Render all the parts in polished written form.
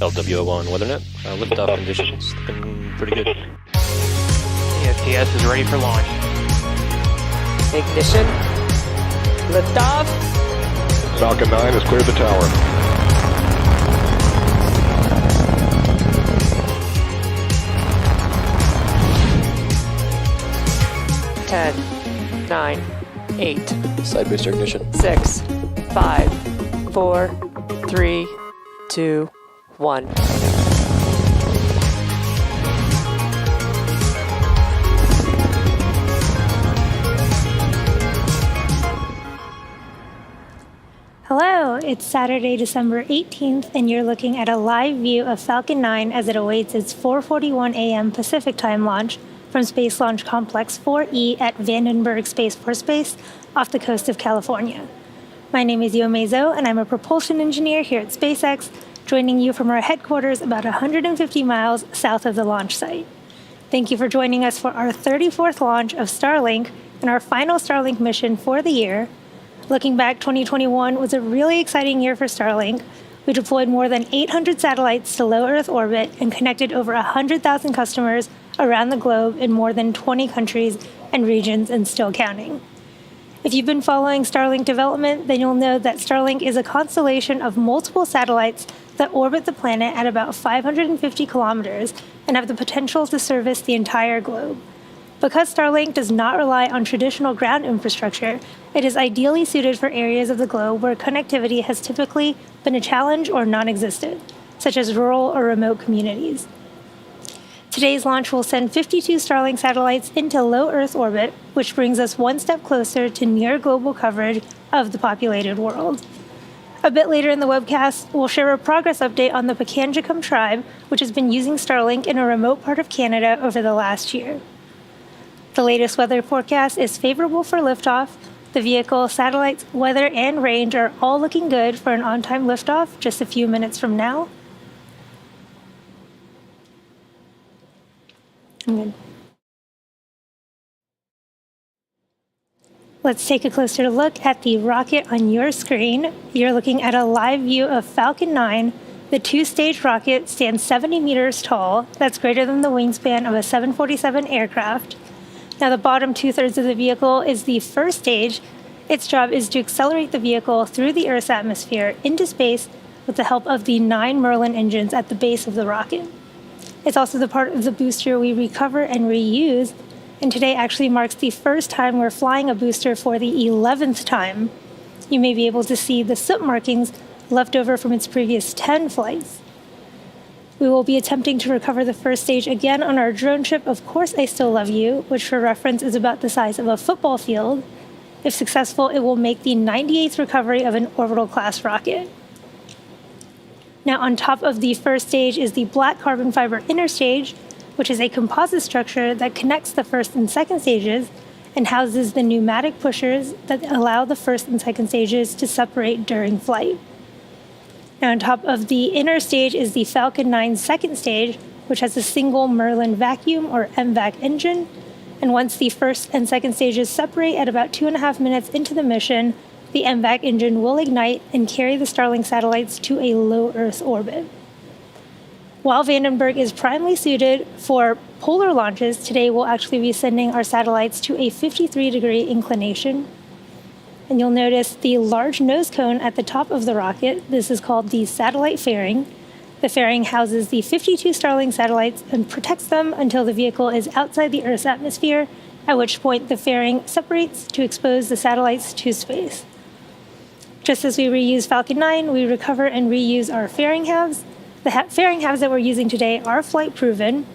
LWO1 WeatherNet. Liftoff conditions looking pretty good. ESTS is ready for launch. Ignition. Liftoff. Falcon 9 has cleared the tower. Ten, 9, 8. Side booster ignition. 6, 5, 4, 3, 2, 1. Hello, it's Saturday, December 18th, and you're looking at a live view of Falcon 9 as it awaits its 4:41 a.m. Pacific Time launch from Space Launch Complex 4E at Vandenberg Space Force Base off the coast of California. My name is Yomei Zhou, and I'm a propulsion engineer here at SpaceX, joining you from our headquarters about 150 miles south of the launch site. Thank you for joining us for our 34th launch of Starlink and our final Starlink mission for the year. Looking back, 2021 was a really exciting year for Starlink. We deployed more than 800 satellites to low Earth orbit and connected over 100,000 customers around the globe in more than 20 countries and regions, and still counting. If you've been following Starlink development, then you'll know that Starlink is a constellation of multiple satellites that orbit the planet at about 550 kilometers and have the potential to service the entire globe. Because Starlink does not rely on traditional ground infrastructure, it is ideally suited for areas of the globe where connectivity has typically been a challenge or non-existent, such as rural or remote communities. Today's launch will send 52 Starlink satellites into low Earth orbit, which brings us one step closer to near global coverage of the populated world. A bit later in the webcast, we'll share a progress update on the Pakanjikum tribe, which has been using Starlink in a remote part of Canada over the last year. The latest weather forecast is favorable for liftoff. The vehicle, satellites, weather, and range are all looking good for an on-time liftoff just a few minutes from now. Let's take a closer look at the rocket on your screen. You're looking at a live view of Falcon 9. The two-stage rocket stands 70 meters tall. That's greater than the wingspan of a 747 aircraft. Now, the bottom two-thirds of the vehicle is the first stage. Its job is to accelerate the vehicle through the Earth's atmosphere into space with the help of the 9 Merlin engines at the base of the rocket. It's also the part of the booster we recover and reuse, and today actually marks the first time we're flying a booster for the 11th time. You may be able to see the soot markings left over from its previous 10 flights. We will be attempting to recover the first stage again on our drone ship, Of Course I Still Love You, which for reference is about the size of a football field. If successful, it will make the 98th recovery of an orbital-class rocket. Now, on top of the first stage is the black carbon fiber inner stage, which is a composite structure that connects the first and second stages and houses the pneumatic pushers that allow the first and second stages to separate during flight. Now, on top of the inner stage is the Falcon 9 second stage, which has a single Merlin vacuum or MVAC engine. And once the first and second stages separate at about 2.5 minutes into the mission, the MVAC engine will ignite and carry the Starlink satellites to a low Earth orbit. While Vandenberg is primarily suited for polar launches, today we'll actually be sending our satellites to a 53-degree inclination. And you'll notice the large nose cone at the top of the rocket. This is called the satellite fairing. The fairing houses the 52 Starlink satellites and protects them until the vehicle is outside the Earth's atmosphere, at which point the fairing separates to expose the satellites to space. Just as we reuse Falcon 9, we recover and reuse our fairing halves. The fairing halves that we're using today are flight proven.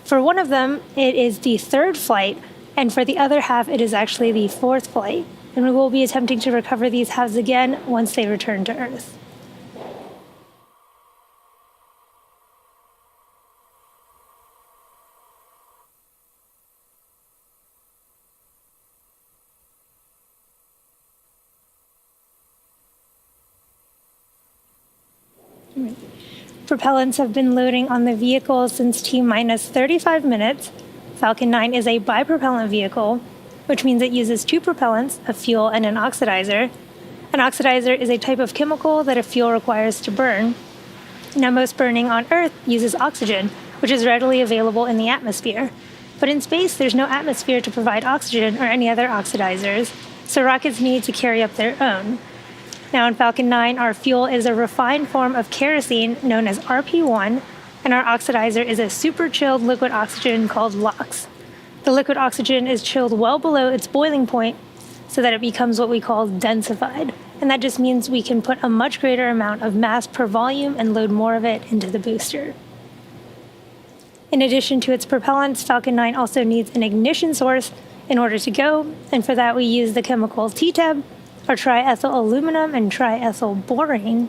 For one of them, it is the third flight, and for the other half, it is actually the fourth flight. And we will be attempting to recover these halves again once they return to Earth. Propellants have been loading on the vehicle since T-minus 35 minutes. Falcon 9 is a bipropellant vehicle, which means it uses two propellants, a fuel and an oxidizer. An oxidizer is a type of chemical that a fuel requires to burn. Now, most burning on Earth uses oxygen, which is readily available in the atmosphere. But in space, there's no atmosphere to provide oxygen or any other oxidizers, so rockets need to carry up their own. Now, in Falcon 9, our fuel is a refined form of kerosene known as RP1, and our oxidizer is a super chilled liquid oxygen called LOX. The liquid oxygen is chilled well below its boiling point so that it becomes what we call densified. And that just means we can put a much greater amount of mass per volume and load more of it into the booster. In addition to its propellants, Falcon 9 also needs an ignition source in order to go, and for that we use the chemicals TTEB, or triethyl aluminum and triethyl borane.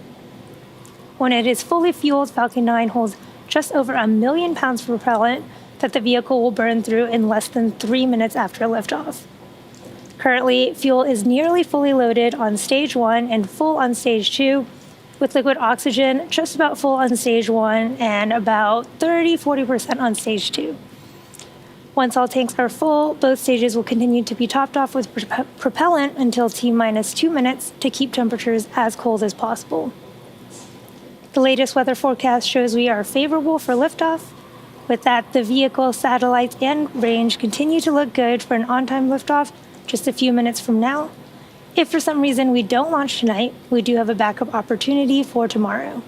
When it is fully fueled, Falcon 9 holds just over 1 million pounds of propellant that the vehicle will burn through in less than 3 minutes after liftoff. Currently, fuel is nearly fully loaded on stage 1 and full on stage 2, with liquid oxygen just about full on stage 1 and about 30-40% on stage 2. Once all tanks are full, both stages will continue to be topped off with propellant until T-minus 2 minutes to keep temperatures as cold as possible. The latest weather forecast shows we are favorable for liftoff. With that, the vehicle, satellites, and range continue to look good for an on-time liftoff just a few minutes from now. If for some reason we don't launch tonight, we do have a backup opportunity for tomorrow.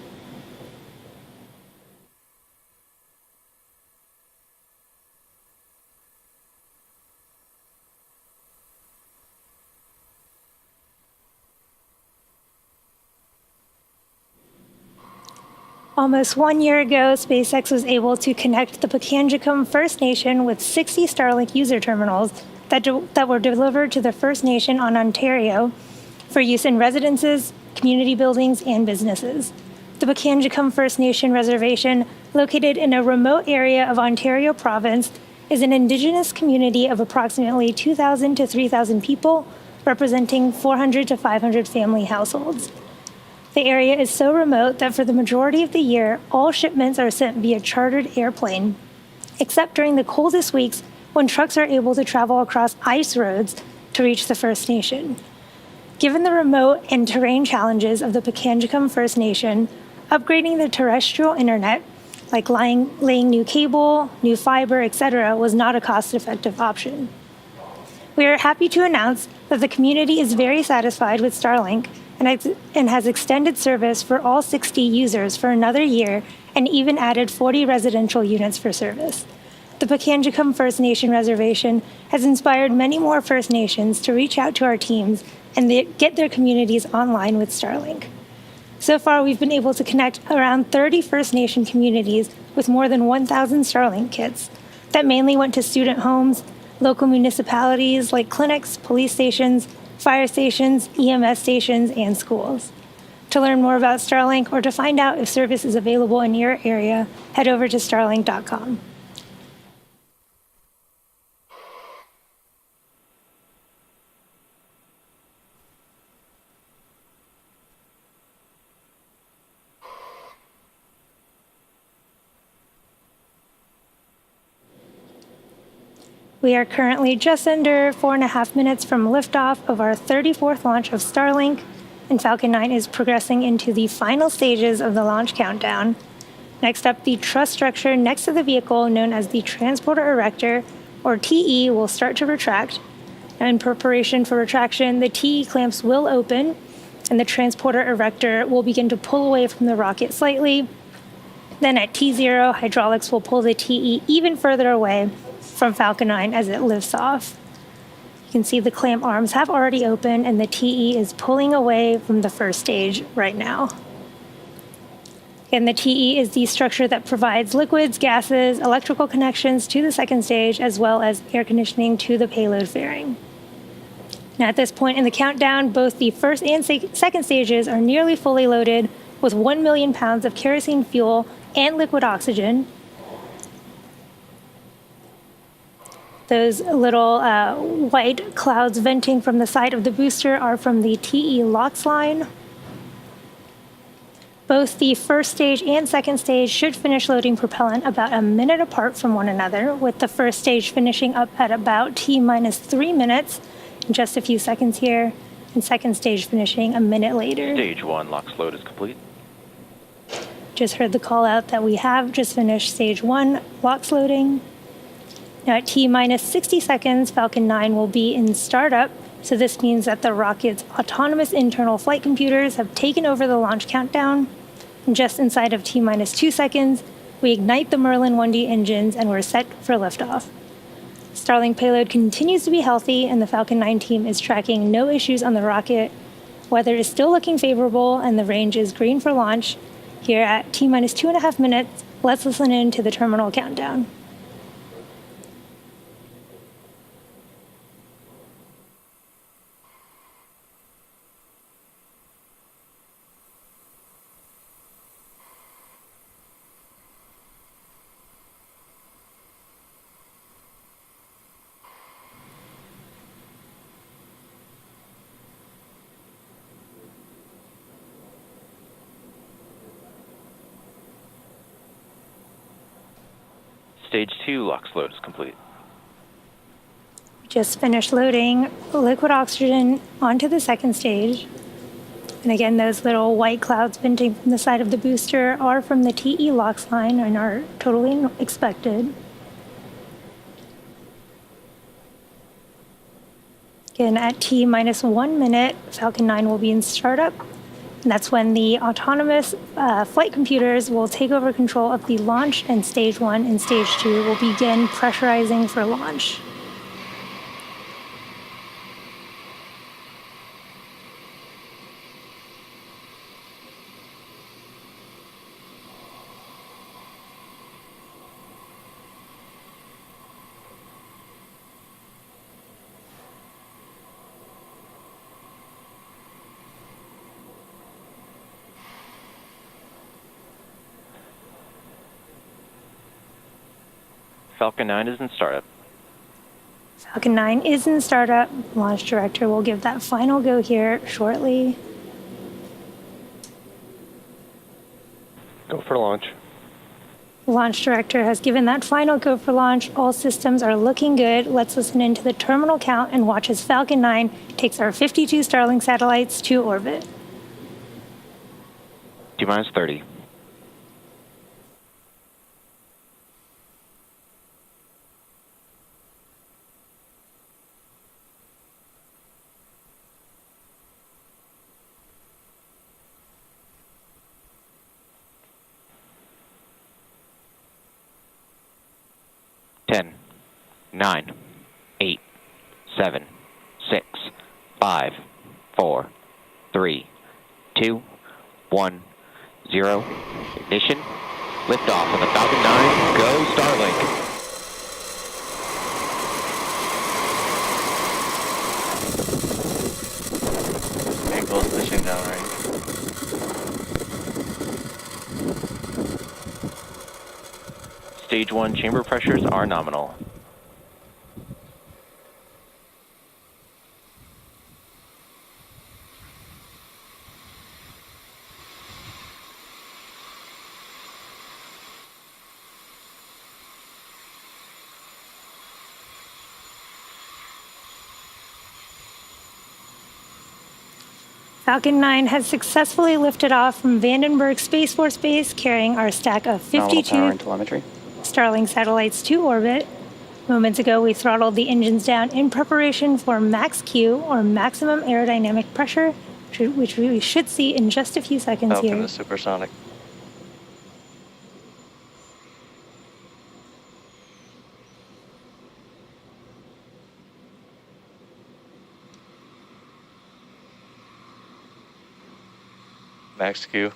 Almost 1 year ago, SpaceX was able to connect the Pakanjikum First Nation with 60 Starlink user terminals that were delivered to the First Nation on Ontario for use in residences, community buildings, and businesses. The Pakanjikum First Nation Reservation, located in a remote area of Ontario Province, is an Indigenous community of approximately 2,000 to 3,000 people, representing 400 to 500 family households. The area is so remote that for the majority of the year, all shipments are sent via chartered airplane, except during the coldest weeks when trucks are able to travel across ice roads to reach the First Nation. Given the remote and terrain challenges of the Pakanjikum First Nation, upgrading the terrestrial internet, like laying new cable, new fiber, etc., was not a cost-effective option. We are happy to announce that the community is very satisfied with Starlink and has extended service for all 60 users for another year and even added 40 residential units for service. The Pakanjikum First Nation Reservation has inspired many more First Nations to reach out to our teams and get their communities online with Starlink. So far, we've been able to connect around 30 First Nation communities with more than 1,000 Starlink kits that mainly went to student homes, local municipalities like clinics, police stations, fire stations, EMS stations, and schools. To learn more about Starlink or to find out if service is available in your area, head over to starlink.com. We are currently just under 4.5 minutes from liftoff of our 34th launch of Starlink, and Falcon 9 is progressing into the final stages of the launch countdown. Next up, the truss structure next to the vehicle, known as the transporter erector, or TE, will start to retract. Now, in preparation for retraction, the TE clamps will open, and the transporter erector will begin to pull away from the rocket slightly. Then at T0, hydraulics will pull the TE even further away from Falcon 9 as it lifts off. You can see the clamp arms have already opened and the TE is pulling away from the first stage right now. And the TE is the structure that provides liquids, gases, electrical connections to the second stage, as well as air conditioning to the payload fairing. Now at this point in the countdown, both the first and second stages are nearly fully loaded with 1 million pounds of kerosene fuel and liquid oxygen. Those little white clouds venting from the side of the booster are from the TE LOX line. Both the first stage and second stage should finish loading propellant about a minute apart from one another, with the first stage finishing up at about T-minus 3 minutes, in just a few seconds here, and second stage finishing a minute later. Stage 1 LOX load is complete. Just heard the call out that we have just finished stage 1 LOX loading. Now at T-minus 60 seconds, Falcon 9 will be in startup, so this means that the rocket's autonomous internal flight computers have taken over the launch countdown. And just inside of T-minus 2 seconds, we ignite the Merlin 1D engines and we're set for liftoff. Starlink payload continues to be healthy and the Falcon 9 team is tracking no issues on the rocket. Weather is still looking favorable and the range is green for launch. Here at T-minus 2.5 minutes, let's listen in to the terminal countdown. Stage 2 LOX load is complete. Just finished loading liquid oxygen onto the second stage. And again, those little white clouds venting from the side of the booster are from the TE LOX line and are totally expected. Again, at T-minus 1 minute, Falcon 9 will be in startup. And that's when the autonomous flight computers will take over control of the launch, and stage 1 and stage 2 will begin pressurizing for launch. Falcon 9 is in startup. Falcon 9 is in startup. Launch director will give that final go here shortly. Go for launch. Launch director has given that final go for launch. All systems are looking good. Let's listen into the terminal count and watch as Falcon 9 takes our 52 Starlink satellites to orbit. T-minus 30. Ten, 9, 8, 7, 6, 5, 4, 3, 2, 1, 0. Ignition. Liftoff on the Falcon 9. Go Starlink. Angle's pushing down right. Stage 1 chamber pressures are nominal. Falcon 9 has successfully lifted off from Vandenberg Space Force Base, carrying our stack of 52 telemetry. Starlink satellites to orbit. Moments ago, we throttled the engines down in preparation for max Q, or maximum aerodynamic pressure, which we should see in just a few seconds Falcon here. is supersonic. Max Q.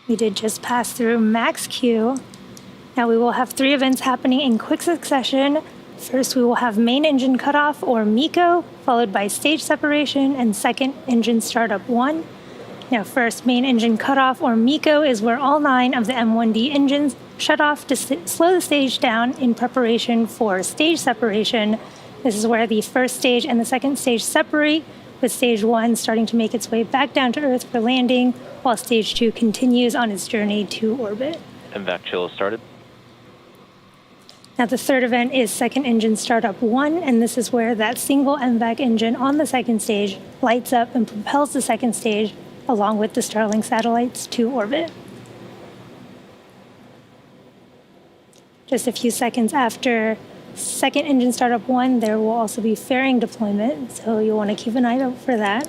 We did just pass through max Q. Now we will have 3 events happening in quick succession. First, we will have main engine cutoff, or MECO, followed by stage separation, and second, engine startup 1. Now first, main engine cutoff, or MECO, is where all 9 of the M1D engines shut off to slow the stage down in preparation for stage separation. This is where the first stage and the second stage separate, with stage 1 starting to make its way back down to Earth for landing, while stage 2 continues on its journey to orbit. MVAC chill has started. Now the third event is second engine startup 1, and this is where that single MVAC engine on the second stage lights up and propels the second stage along with the Starlink satellites to orbit. Just a few seconds after second engine startup 1, there will also be fairing deployment, so you'll want to keep an eye out for that.